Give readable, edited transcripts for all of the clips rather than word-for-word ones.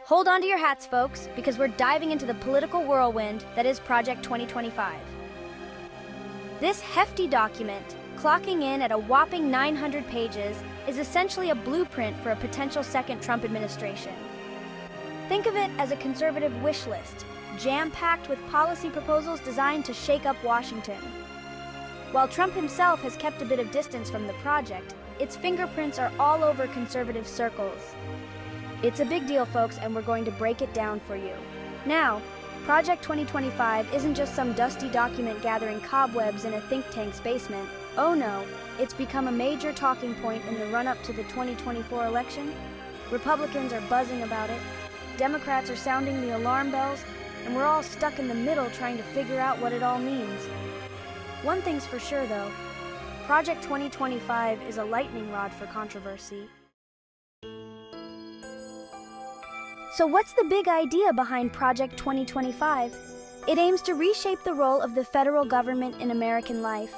Hold on to your hats, folks, because we're diving into the political whirlwind that is Project 2025. This hefty document, clocking in at a whopping 900 pages, is essentially a blueprint for a potential second Trump administration. Think of it as a conservative wish list, jam-packed with policy proposals designed to shake up Washington. While Trump himself has kept a bit of distance from the project, its fingerprints are all over conservative circles. It's a big deal, folks, and we're going to break it down for you. Now, Project 2025 isn't just some dusty document gathering cobwebs in a think tank's basement. Oh no, it's become a major talking point in the run-up to the 2024 election. Republicans are buzzing about it, Democrats are sounding the alarm bells, and we're all stuck in the middle trying to figure out what it all means. One thing's for sure, though. Project 2025 is a lightning rod for controversy. So what's the big idea behind Project 2025? It aims to reshape the role of the federal government in American life.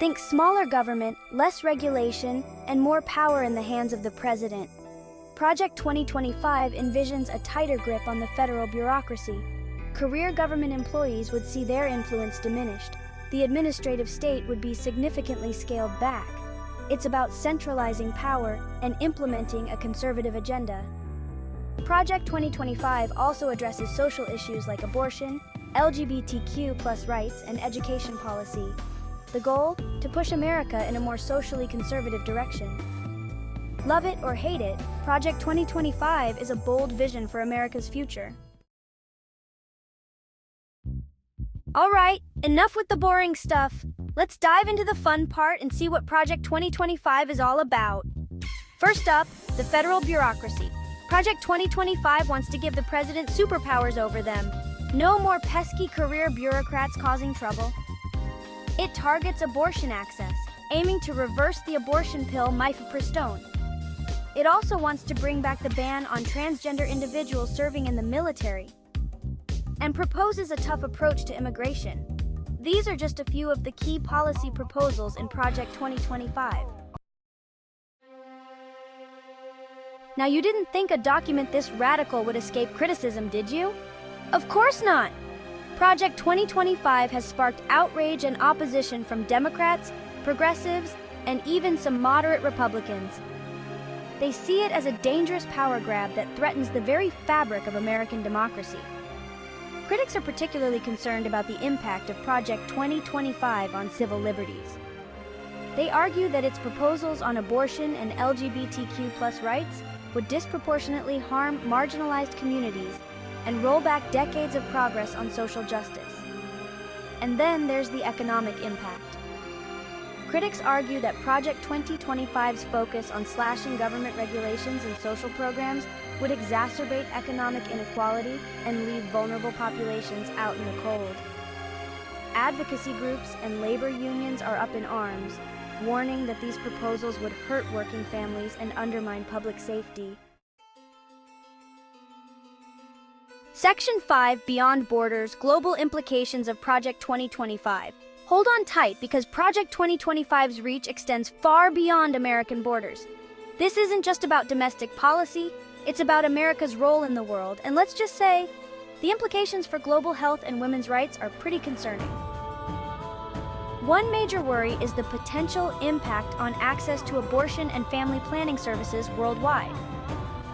Think smaller government, less regulation, and more power in the hands of the president. Project 2025 envisions a tighter grip on the federal bureaucracy. Career government employees would see their influence diminished. The administrative state would be significantly scaled back. It's about centralizing power and implementing a conservative agenda. Project 2025 also addresses social issues like abortion, LGBTQ+ rights, and education policy. The goal? To push America in a more socially conservative direction. Love it or hate it, Project 2025 is a bold vision for America's future. All right, enough with the boring stuff. Let's dive into the fun part and see what Project 2025 is all about. First up, the federal bureaucracy. Project 2025 wants to give the president superpowers over them. No more pesky career bureaucrats causing trouble. It targets abortion access, aiming to reverse the abortion pill mifepristone. It also wants to bring back the ban on transgender individuals serving in the military, and proposes a tough approach to immigration. These are just a few of the key policy proposals in Project 2025. Now, you didn't think a document this radical would escape criticism, did you? Of course not! Project 2025 has sparked outrage and opposition from Democrats, progressives, and even some moderate Republicans. They see it as a dangerous power grab that threatens the very fabric of American democracy. Critics are particularly concerned about the impact of Project 2025 on civil liberties. They argue that its proposals on abortion and LGBTQ+ rights would disproportionately harm marginalized communities and roll back decades of progress on social justice. And then there's the economic impact. Critics argue that Project 2025's focus on slashing government regulations and social programs would exacerbate economic inequality and leave vulnerable populations out in the cold. Advocacy groups and labor unions are up in arms, warning that these proposals would hurt working families and undermine public safety. Section 5, Beyond Borders, Global Implications of Project 2025. Hold on tight, because Project 2025's reach extends far beyond American borders. This isn't just about domestic policy, it's about America's role in the world, and let's just say, the implications for global health and women's rights are pretty concerning. One major worry is the potential impact on access to abortion and family planning services worldwide.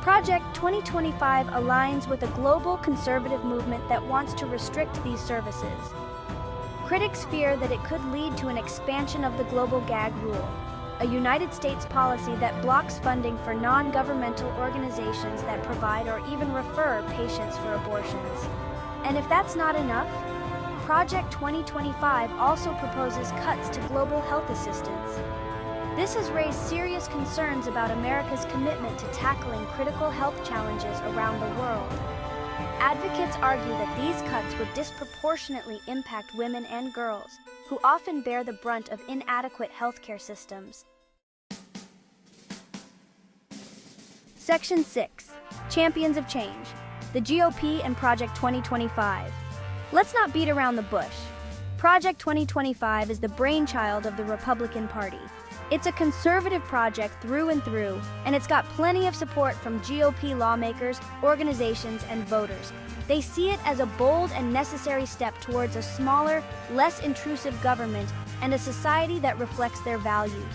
Project 2025 aligns with a global conservative movement that wants to restrict these services. Critics fear that it could lead to an expansion of the global gag rule, a United States policy that blocks funding for non-governmental organizations that provide or even refer patients for abortions. And if that's not enough, Project 2025 also proposes cuts to global health assistance. This has raised serious concerns about America's commitment to tackling critical health challenges around the world. Advocates argue that these cuts would disproportionately impact women and girls, who often bear the brunt of inadequate healthcare systems. Section 6, Champions of Change, the GOP and Project 2025. Let's not beat around the bush. Project 2025 is the brainchild of the Republican Party. It's a conservative project through and through, and it's got plenty of support from GOP lawmakers, organizations, and voters. They see it as a bold and necessary step towards a smaller, less intrusive government and a society that reflects their values.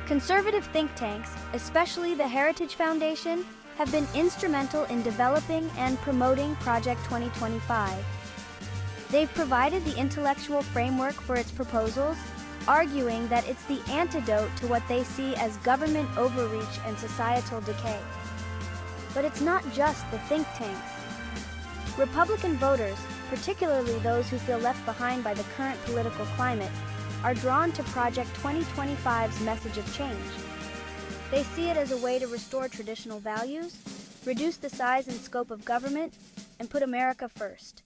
Conservative think tanks, especially the Heritage Foundation, have been instrumental in developing and promoting Project 2025. They've provided the intellectual framework for its proposals, arguing that it's the antidote to what they see as government overreach and societal decay. But it's not just the think tanks. Republican voters, particularly those who feel left behind by the current political climate, are drawn to Project 2025's message of change. They see it as a way to restore traditional values, reduce the size and scope of government, and put America first.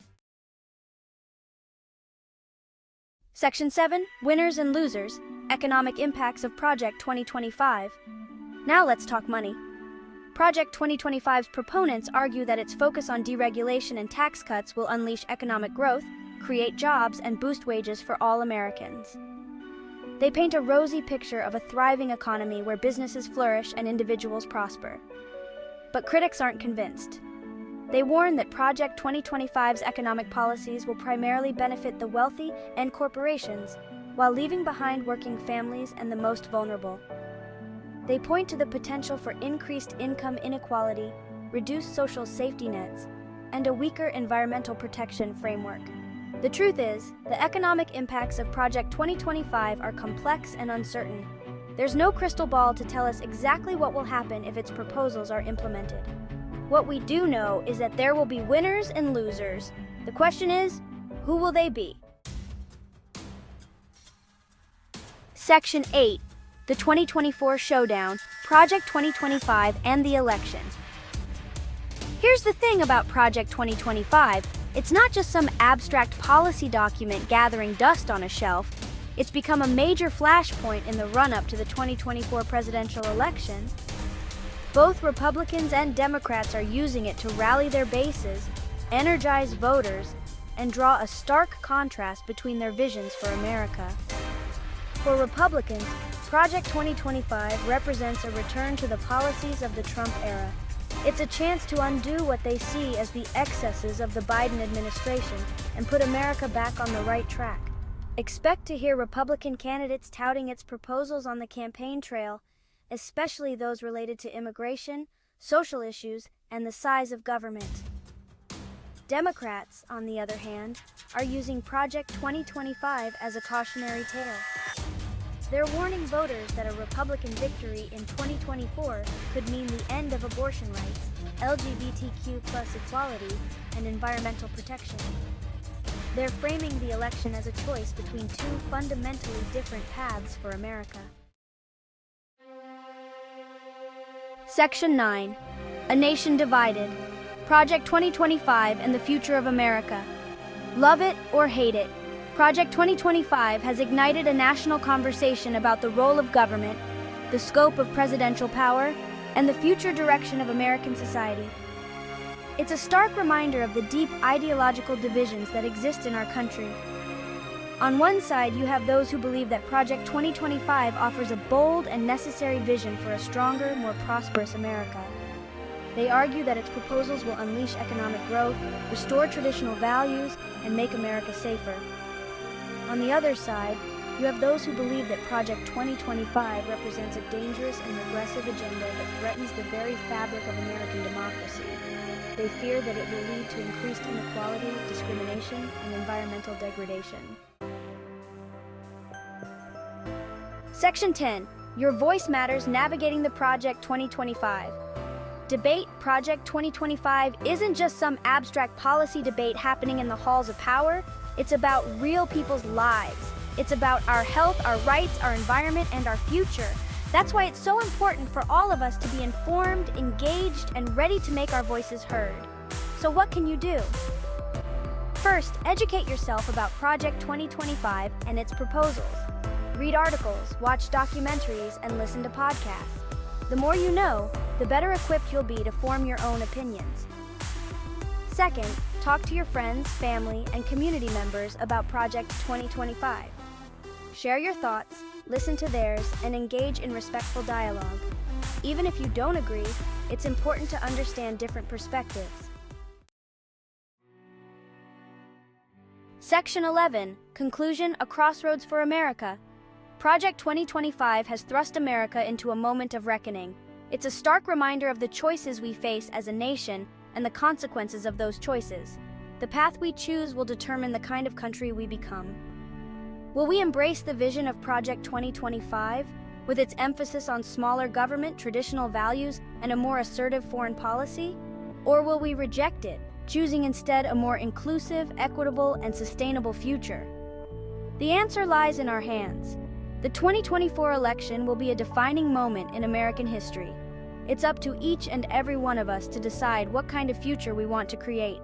Section 7, Winners and Losers, Economic Impacts of Project 2025. Now let's talk money. Project 2025's proponents argue that its focus on deregulation and tax cuts will unleash economic growth, create jobs, and boost wages for all Americans. They paint a rosy picture of a thriving economy where businesses flourish and individuals prosper. But critics aren't convinced. They warn that Project 2025's economic policies will primarily benefit the wealthy and corporations, while leaving behind working families and the most vulnerable. They point to the potential for increased income inequality, reduced social safety nets, and a weaker environmental protection framework. The truth is, the economic impacts of Project 2025 are complex and uncertain. There's no crystal ball to tell us exactly what will happen if its proposals are implemented. What we do know is that there will be winners and losers. The question is, who will they be? Section 8. The 2024 Showdown, Project 2025, and the election. Here's the thing about Project 2025. It's not just some abstract policy document gathering dust on a shelf. It's become a major flashpoint in the run-up to the 2024 presidential election. Both Republicans and Democrats are using it to rally their bases, energize voters, and draw a stark contrast between their visions for America. For Republicans, Project 2025 represents a return to the policies of the Trump era. It's a chance to undo what they see as the excesses of the Biden administration and put America back on the right track. Expect to hear Republican candidates touting its proposals on the campaign trail, especially those related to immigration, social issues, and the size of government. Democrats, on the other hand, are using Project 2025 as a cautionary tale. They're warning voters that a Republican victory in 2024 could mean the end of abortion rights, LGBTQ+ equality, and environmental protection. They're framing the election as a choice between two fundamentally different paths for America. Section 9. A Nation Divided. Project 2025 and the Future of America. Love it or hate it, Project 2025 has ignited a national conversation about the role of government, the scope of presidential power, and the future direction of American society. It's a stark reminder of the deep ideological divisions that exist in our country. On one side, you have those who believe that Project 2025 offers a bold and necessary vision for a stronger, more prosperous America. They argue that its proposals will unleash economic growth, restore traditional values, and make America safer. On the other side, you have those who believe that Project 2025 represents a dangerous and regressive agenda that threatens the very fabric of American democracy. They fear that it will lead to increased inequality, discrimination, and environmental degradation. Section 10. Your Voice Matters, Navigating the Project 2025. Debate Project 2025 isn't just some abstract policy debate happening in the halls of power. It's about real people's lives. It's about our health, our rights, our environment, and our future. That's why it's so important for all of us to be informed, engaged, and ready to make our voices heard. So what can you do? First, educate yourself about Project 2025 and its proposals. Read articles, watch documentaries, and listen to podcasts. The more you know, the better equipped you'll be to form your own opinions. Second, talk to your friends, family, and community members about Project 2025. Share your thoughts, listen to theirs, and engage in respectful dialogue. Even if you don't agree, it's important to understand different perspectives. Section 11, Conclusion: A Crossroads for America. Project 2025 has thrust America into a moment of reckoning. It's a stark reminder of the choices we face as a nation and the consequences of those choices. The path we choose will determine the kind of country we become. Will we embrace the vision of Project 2025, with its emphasis on smaller government, traditional values, and a more assertive foreign policy? Or will we reject it, choosing instead a more inclusive, equitable, and sustainable future? The answer lies in our hands. The 2024 election will be a defining moment in American history. It's up to each and every one of us to decide what kind of future we want to create.